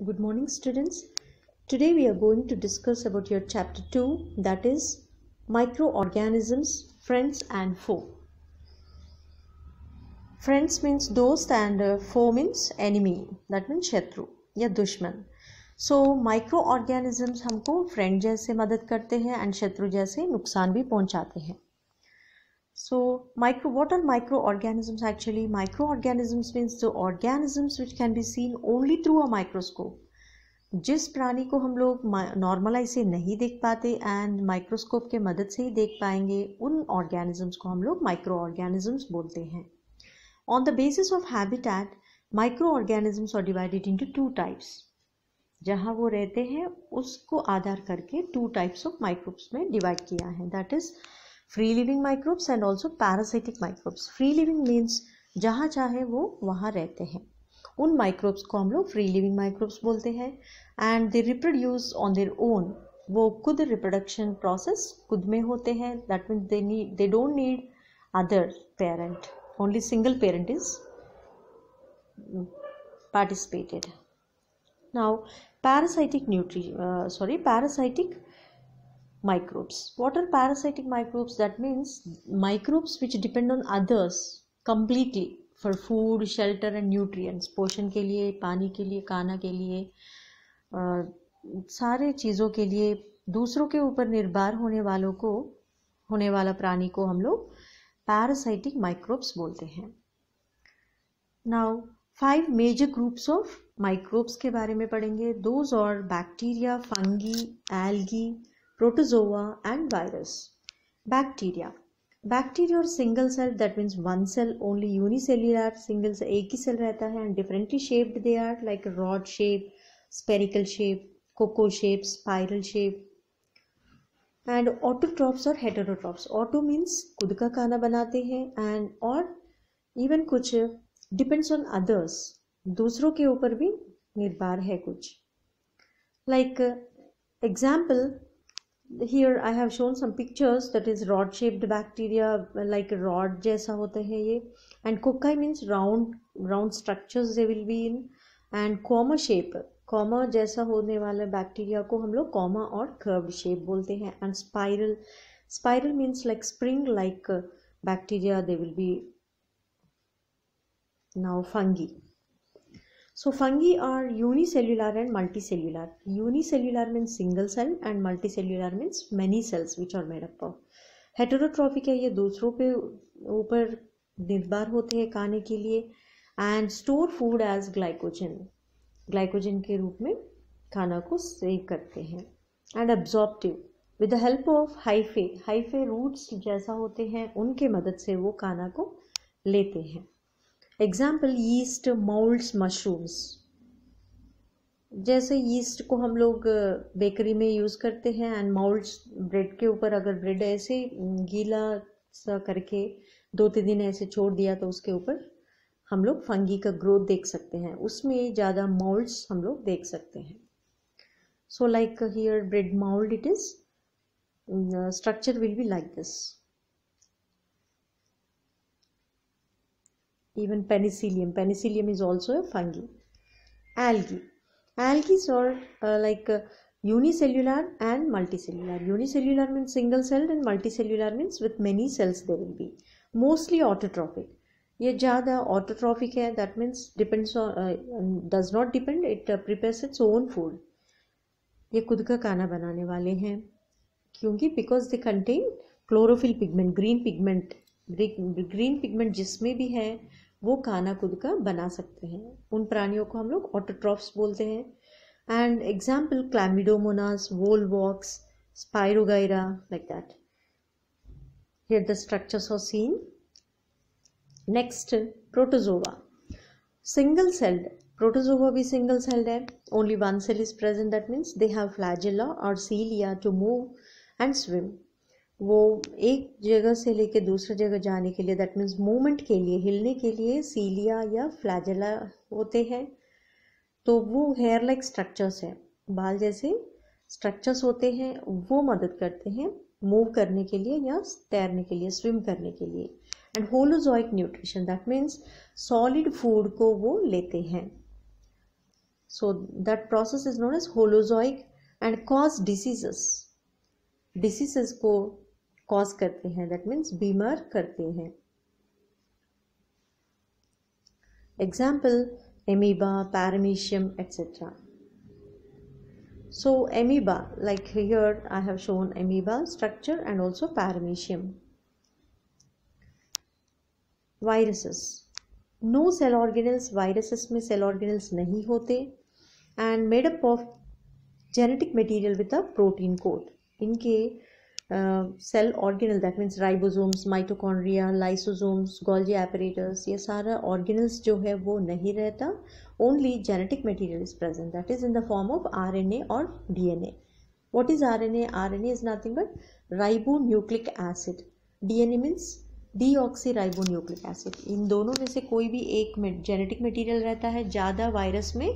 Good morning, students. Today we are going to discuss about your chapter 2, that is microorganisms, friends and foe. Friends means dost and foe means enemy, that means शत्रु या दुश्मन. So microorganisms हमको friend जैसे मदद करते हैं and शत्रु जैसे नुकसान भी पहुंचाते हैं. So what are microorganisms actually? Microorganisms means the organisms which can be seen only through a microscope. जिस प्राणी को हम लोग नॉर्मल आई से नहीं देख पाते एंड माइक्रोस्कोप के मदद से ही देख पाएंगे, उन ऑर्गेनिजम्स को हम लोग माइक्रो ऑर्गेनिजम्स बोलते हैं. On the basis of habitat, micro organisms are divided into two types. जहाँ वो रहते हैं उसको आधार करके टू टाइप्स ऑफ माइक्रोब्स में डिवाइड किया है, that is free living microbes and also parasitic microbes. Free living means जहाँ चाहे वो वहाँ रहते हैं, उन माइक्रोब्स को हम लोग फ्री लिविंग माइक्रोब्स बोलते हैं. And they reproduce on their own, वो खुद रिप्रोडक्शन प्रोसेस खुद में होते हैं. That means they don't need other parent, only single parent is participated. Now parasitic microbes. What are parasitic microbes? That means microbes which depend on others completely for food, shelter and nutrients. पोषण के लिए, पानी के लिए, खाना के लिए, सारे चीज़ों के लिए दूसरों के ऊपर निर्भर होने वाला प्राणी को हम लोग पैरासाइटिक माइक्रोब्स बोलते हैं. Now 5 major groups of microbes के बारे में पढ़ेंगे. Those are bacteria, fungi, algae, protozoa and virus. Bacteria और single cell, that means one cell only, unicellular. Single से एक ही सेल रहता है and differently shaped they are, like rod shape, spherical shape, cocco shape, spiral shape. And autotrophs और heterotrophs. Auto means खुद का खाना बनाते हैं एंड और इवन कुछ डिपेंड्स ऑन अदर्स, दूसरों के ऊपर भी निर्भर है कुछ. Like example, here I have shown some pictures, that is rod shaped bacteria, like rod जैसा होते हैं ये. and cocci means round structures they will be in. and comma shape, comma जैसा होने वाला बैक्टीरिया को हम लोग comma और curved shape बोलते हैं. and spiral means like spring like bacteria they will be. now fungi. So fungi are unicellular and multicellular. Unicellular means single cell and multicellular means many cells which are made up of. Heterotrophic है, ये दूसरों पे ऊपर निर्भर होते हैं खाने के लिए. and store food as glycogen के रूप में खाना को सेव करते हैं. and absorptive, with the help of hyphae roots जैसा होते हैं, उनके मदद से वो खाना को लेते हैं. Example, yeast, moulds, mushrooms. जैसे यीस्ट को हम लोग बेकरी में यूज़ करते हैं एंड मोल्ड्स ब्रेड के ऊपर, अगर ब्रेड ऐसे गीला सा करके 2-3 दिन ऐसे छोड़ दिया तो उसके ऊपर हम लोग फंगी का ग्रोथ देख सकते हैं, उसमें ज़्यादा मोल्ड्स हम लोग देख सकते हैं. So like here bread mould, it is structure will be like this. Even penicillium is also a fungi. Algae are like unicellular and multicellular. Unicellular means single celled and multicellular means with many cells they will be. Mostly autotrophic. ये ज़्यादा autotrophic है, that means depends on does not depend, it prepares its own food. ये खुद का खाना बनाने वाले हैं क्योंकि because they contain chlorophyll pigment, green pigment जिसमें भी है वो खाना खुद का बना सकते हैं. उन प्राणियों को हम लोग ऑटोट्रॉफ्स बोलते हैं. And example, Chlamydomonas, Volvox, Spirogyra, like that. Here the structures are seen. Next, protozoa. Single celled. Protozoa भी सिंगल सेल्ड है, only one cell is present, that means they have flagella और cilia to move and swim. वो एक जगह से लेके दूसरी जगह जाने के लिए, दैट मीन्स मूवमेंट के लिए, हिलने के लिए सीलिया या फ्लैजेला होते हैं. तो वो हेयर लाइक स्ट्रक्चर्स हैं, बाल जैसे स्ट्रक्चर्स होते हैं, वो मदद करते हैं मूव करने के लिए या तैरने के लिए, स्विम करने के लिए. And holozoic nutrition, that means solid food को वो लेते हैं. So that process is known as holozoic and cause diseases. Diseases को cause करते हैं, that means बीमार करते हैं. Example, amoeba, paramecium, etc. So amoeba, like here I have shown amoeba structure and also paramecium. Viruses. No cell organelles, viruses में cell organelles नहीं होते, and made up of genetic material with a protein code. इनके cell organelle, that means ribosomes, mitochondria, lysosomes, Golgi apparatus, ये सारा organelles जो है वो नहीं रहता. Only genetic material is present, that is in the form of RNA or DNA. What is RNA? RNA is nothing but ribonucleic acid. DNA means deoxyribonucleic acid. इन दोनों में से कोई भी एक जेनेटिक मटेरियल रहता है. ज़्यादा वायरस में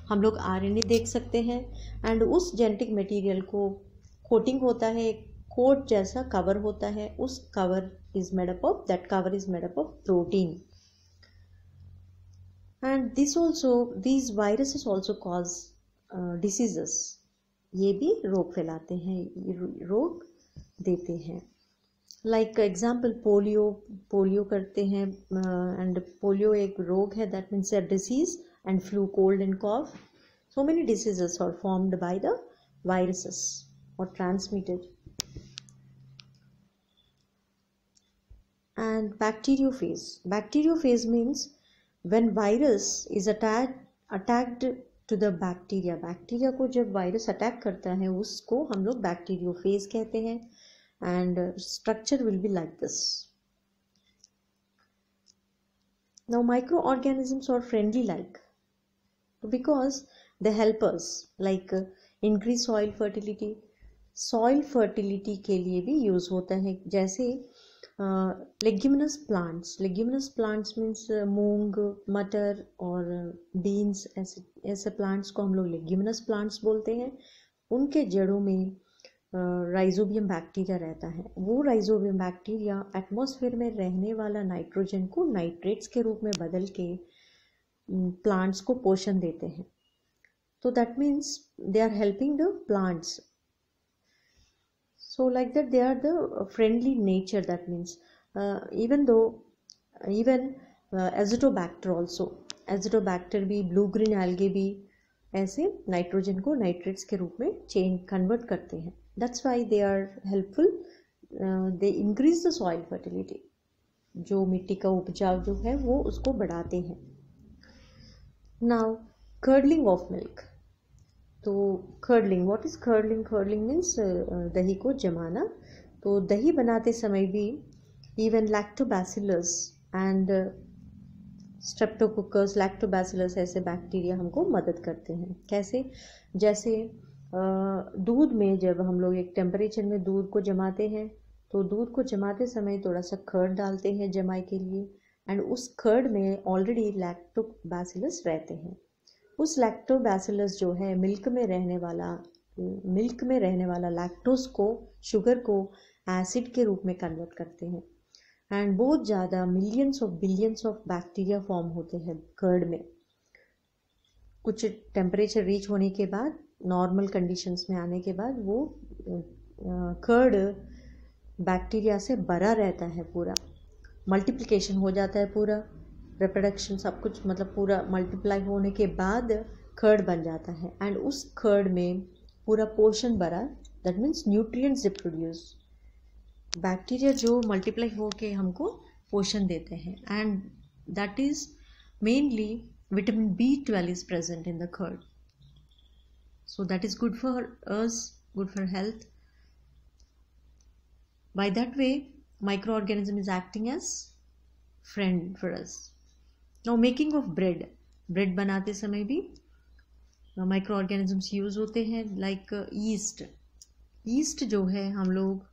हम लोग आरएनए देख सकते हैं, एंड उस जेनेटिक मटेरियल को कोटिंग होता है, कोट जैसा कवर होता है. उस cover is made up of, that cover is made up of protein. And this also, these viruses also cause diseases. ये भी रोग फैलाते हैं, रोग देते हैं. लाइक एग्जाम्पल पोलियो करते हैं, एंड पोलियो एक रोग है, that means a disease, and flu, cold and cough. So many diseases are formed by the viruses or transmitted. And bacteriophage. Bacteriophage means when virus is attacked to the bacteria. Bacteria को जब virus attack करता है उसको हम लोग bacteriophage कहते हैं. And structure will be like this. Now microorganisms are friendly like, because they help us, like increase soil fertility. Soil fertility के लिए भी यूज होता है. जैसे leguminous plants. Leguminous plants means मूंग, मटर और बीन्स, ऐसे प्लांट्स को हम लोग लेग्यूमिनस प्लांट्स बोलते हैं. उनके जड़ों में राइजोबियम बैक्टीरिया रहता है. वो राइजोबियम बैक्टीरिया एटमॉस्फेयर में रहने वाला नाइट्रोजन को नाइट्रेट्स के रूप में बदल के प्लांट्स को पोषण देते हैं. तो that means they are helping the plants. So like that they are the friendly nature. That means even azotobacter also, azotobacter भी, blue green algae भी ऐसे नाइट्रोजन को नाइट्रेट्स के रूप में चेंज कन्वर्ट करते हैं. That's why they are helpful. They increase the soil fertility. जो मिट्टी का उपजाऊ जो है वो उसको बढ़ाते हैं. Now curdling of milk. तो curdling, what is curdling? Curdling means दही को जमाना. तो दही बनाते समय भी even lactobacillus and Streptococcus, lactobacillus ऐसे बैक्टीरिया हमको मदद करते हैं. कैसे? जैसे दूध में जब हम लोग एक टेम्परेचर में दूध को जमाते हैं, तो दूध को जमाते समय थोड़ा सा कर्ड डालते हैं जमाई के लिए, एंड उस कर्ड में ऑलरेडी लैक्टोबैसिलस रहते हैं. उस लैक्टोबैसिलस जो है मिल्क में रहने वाला लैक्टोज को, शुगर को एसिड के रूप में कन्वर्ट करते हैं. एंड बहुत ज़्यादा millions of billions of bacteria form होते हैं कर्ड में. कुछ टेम्परेचर रीच होने के बाद, नॉर्मल कंडीशंस में आने के बाद, वो कर्ड बैक्टीरिया से भरा रहता है. पूरा मल्टीप्लिकेशन हो जाता है, पूरा रिप्रोडक्शन सब कुछ, मतलब पूरा मल्टीप्लाई होने के बाद कर्ड बन जाता है. एंड उस कर्ड में पूरा पोषण भरा, that means nutrients they produce. Bacteria जो मल्टीप्लाई होके हमको पोषण देते हैं, and that is mainly vitamin B12 is present in the curd. So that is good for us, good for health. By that way micro organism is acting as friend for us. Now making of bread. Bread बनाते समय भी micro organisms use होते हैं, like east. East जो है हम लोग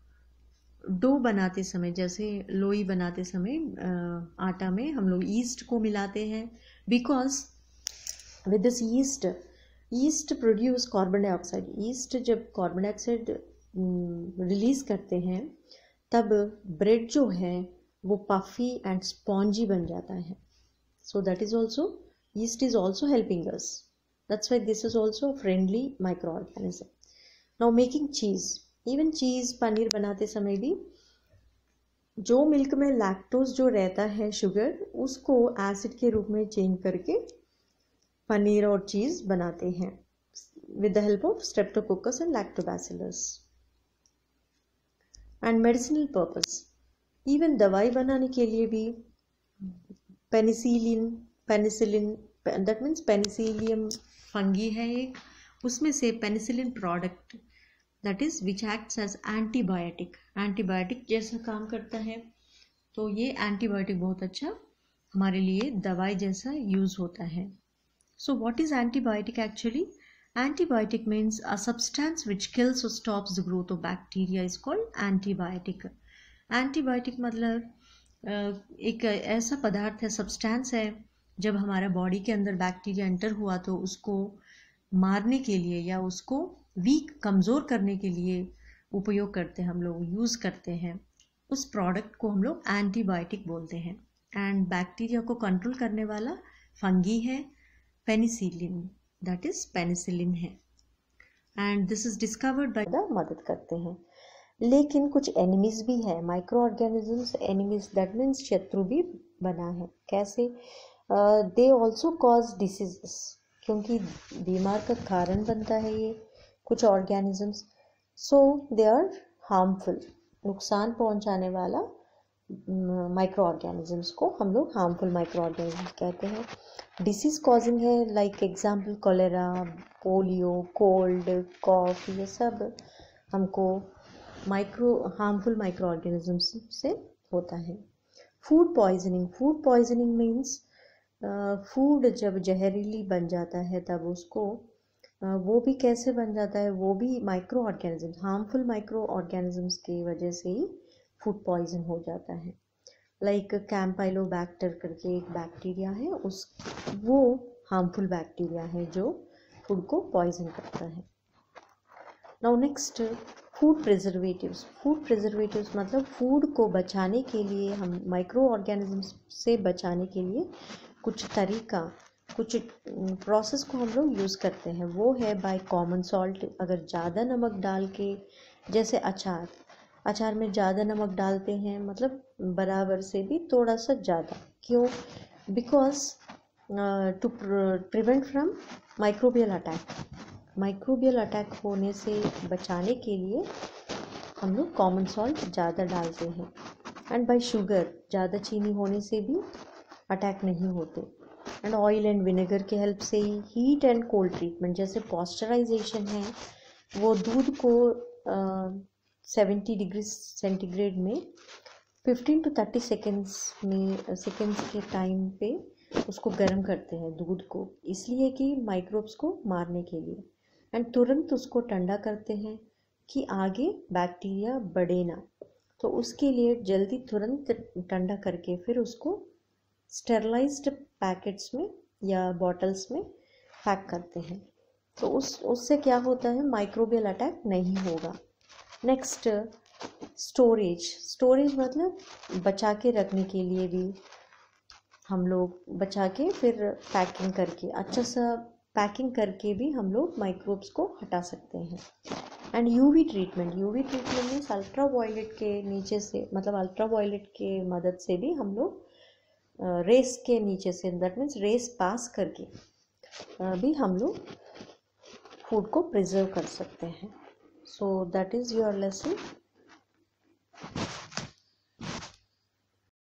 dough बनाते समय, जैसे लोई बनाते समय आटा में हम लोग ईस्ट को मिलाते हैं, because with this east produce carbon dioxide. East जब कार्बन डाइऑक्साइड रिलीज करते हैं तब ब्रेड जो है वो पफी एंड स्पॉन्जी बन जाता है. So that is also, yeast is also helping us. That's why this is also a friendly microorganism. Now making cheese. Even cheese, paneer बनाते समय भी जो मिल्क में लैक्टोज जो रहता है शुगर, उसको एसिड के रूप में चेंज करके पनीर और चीज़ बनाते हैं with the help of streptococcus and lactobacillus. And medicinal purpose. Even दवाई बनाने के लिए भी penicillin that means Penicillium fungi है एक, उसमें से penicillin product that is which acts as antibiotic जैसा काम करता है. तो ये एंटीबायोटिक बहुत अच्छा हमारे लिए दवाई जैसा यूज होता है. So what is antibiotic actually? Antibiotic means a substance which kills or stops the growth of bacteria is called antibiotic. Antibiotic मतलब एक ऐसा पदार्थ है, सब्सटेंस है, जब हमारा बॉडी के अंदर बैक्टीरिया एंटर हुआ तो उसको मारने के लिए या उसको वीक कमज़ोर करने के लिए उपयोग करते हैं, हम लोग यूज़ करते हैं. उस प्रोडक्ट को हम लोग एंटीबायोटिक बोलते हैं. एंड बैक्टीरिया को कंट्रोल करने वाला फंगी है, पेनिसिलिन, दैट इज पेनिसिलिन है. And this is discovered by the मदद करते हैं. लेकिन कुछ एनिमीज भी है, micro organisms enemies, that means शत्रु भी बना है. कैसे? दे ऑल्सो कॉज डिसीजेस, क्योंकि बीमार का कारण बनता है ये कुछ organisms. So they are harmful, नुकसान पहुंचाने वाला माइक्रो ऑर्गेनिजम्स को हम लोग हार्मफुल माइक्रो ऑर्गेनिजम्स कहते हैं. डिसीज कॉजिंग है, like example cholera, polio, cold, cough, ये सब हमको हार्मफुल माइक्रो ऑर्गेनिजम्स से होता है. फूड पॉइजनिंग मीन्स फूड जब जहरीली बन जाता है तब उसको वो भी कैसे बन जाता है, वो भी micro organisms, harmful micro organisms की वजह से ही फूड पॉइजन हो जाता है. लाइक कैम्पाइलोबैक्टर करके एक बैक्टीरिया है, वो हार्मफुल बैक्टीरिया है जो फूड को पॉइजन करता है. नाउ नेक्स्ट, फूड प्रिजर्वेटिव्स मतलब फूड को बचाने के लिए, हम माइक्रो ऑर्गेनिजम्स से बचाने के लिए कुछ तरीका, कुछ प्रोसेस को हम लोग यूज़ करते हैं. वो है बाय कॉमन सॉल्ट. अगर ज़्यादा नमक डाल के, जैसे अचार में ज़्यादा नमक डालते हैं, मतलब बराबर से भी थोड़ा सा ज़्यादा. क्यों? Because to prevent from microbial attack होने से बचाने के लिए हम लोग कॉमन सॉल्ट ज़्यादा डालते हैं. एंड बाय शुगर, ज़्यादा चीनी होने से भी अटैक नहीं होते. एंड ऑयल एंड विनेगर के हेल्प से ही हीट एंड कोल्ड ट्रीटमेंट, जैसे पॉस्चराइजेशन है, वो दूध को 70 डिग्री सेंटीग्रेड में 15 to 30 सेकेंड्स के टाइम पे उसको गर्म करते हैं दूध को, इसलिए कि माइक्रोब्स को मारने के लिए. एंड तुरंत उसको ठंडा करते हैं कि आगे बैक्टीरिया बढ़े ना, तो उसके लिए जल्दी तुरंत ठंडा करके फिर उसको स्टेरलाइज्ड पैकेट्स में या बॉटल्स में पैक करते हैं. तो उससे क्या होता है, माइक्रोबियल अटैक नहीं होगा. नेक्स्ट, स्टोरेज मतलब बचा के रखने के लिए भी हम लोग बचा के फिर पैकिंग करके, अच्छा सा पैकिंग करके भी हम लोग माइक्रोब्स को हटा सकते हैं. And UV treatment means ultraviolet के नीचे से, मतलब अल्ट्रावायलेट के मदद से भी हम लोग रेस के नीचे से, दैट मीन्स रेस पास करके भी हम लोग फूड को प्रिजर्व कर सकते हैं. So that is your lesson.